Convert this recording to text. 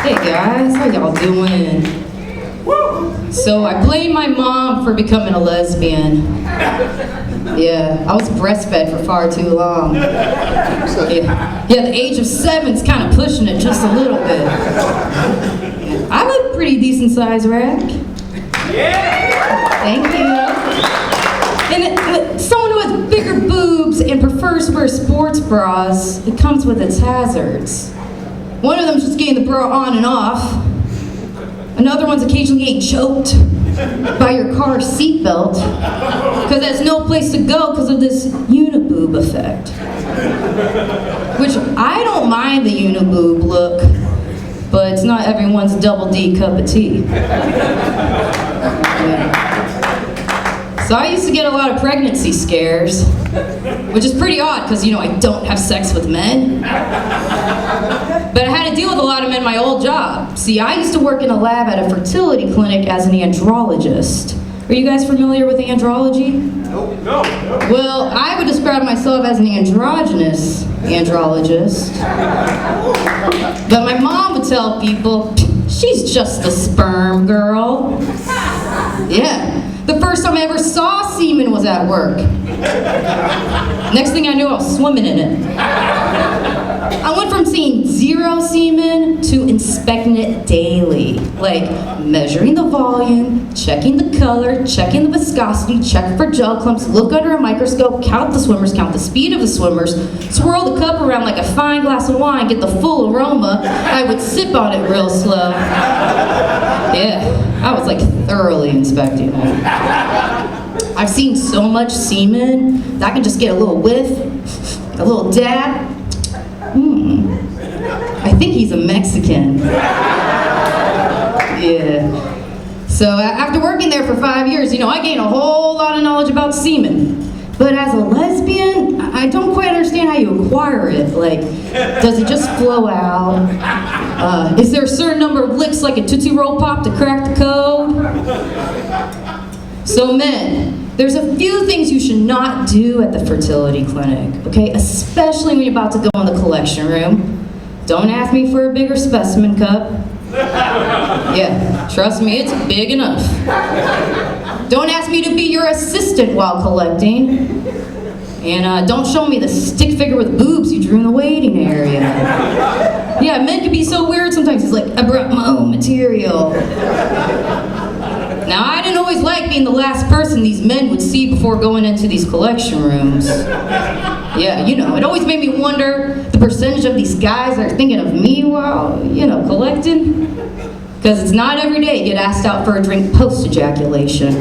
Hey guys, how y'all doing? So I blame my mom for becoming a lesbian. Yeah, I was breastfed for far too long. Yeah, the age of 7's kind of pushing it just a little bit. I'm a pretty decent sized rack. Yeah! Thank you. And someone who has bigger boobs and prefers to wear sports bras, it comes with its hazards. One of them's just getting the bra on and off. Another one's occasionally getting choked by your car seatbelt because there's no place to go because of this uniboob effect. Which I don't mind the uniboob look, but it's not everyone's double D cup of tea. Yeah. So I used to get a lot of pregnancy scares, which is pretty odd because, I don't have sex with men. But I had to deal with a lot of men in my old job. See, I used to work in a lab at a fertility clinic as an andrologist. Are you guys familiar with andrology? No. Well, I would describe myself as an androgynous andrologist. But my mom would tell people, she's just a sperm girl. Yeah. The first time I ever saw semen was at work. Next thing I knew, I was swimming in it. I went from seeing 0 semen to inspecting it daily. Like measuring the volume, checking the color, checking the viscosity, check for gel clumps, look under a microscope, count the swimmers, count the speed of the swimmers, swirl the cup around like a fine glass of wine, get the full aroma. I would sip on it real slow. Yeah, I was like thoroughly inspecting it. I've seen so much semen that I can just get a little whiff, a little dab. I think he's a Mexican. Yeah. So after working there for 5 years, I gained a whole lot of knowledge about semen. But as a lesbian, I don't quite understand how you acquire it. Like, does it just flow out? Is there a certain number of licks like a Tootsie Roll Pop to crack the code? So men, there's a few things you should not do at the fertility clinic, okay? Especially when you're about to go in the collection room. Don't ask me for a bigger specimen cup. Yeah, trust me, it's big enough. Don't ask me to be your assistant while collecting. And don't show me the stick figure with boobs you drew in the waiting area. Yeah, men can be so weird sometimes. It's like, I brought my own material. Now, I didn't always like being the last person these men would see before going into these collection rooms. Yeah, it always made me wonder the percentage of these guys that are thinking of me while, collecting. Because it's not every day you get asked out for a drink post-ejaculation.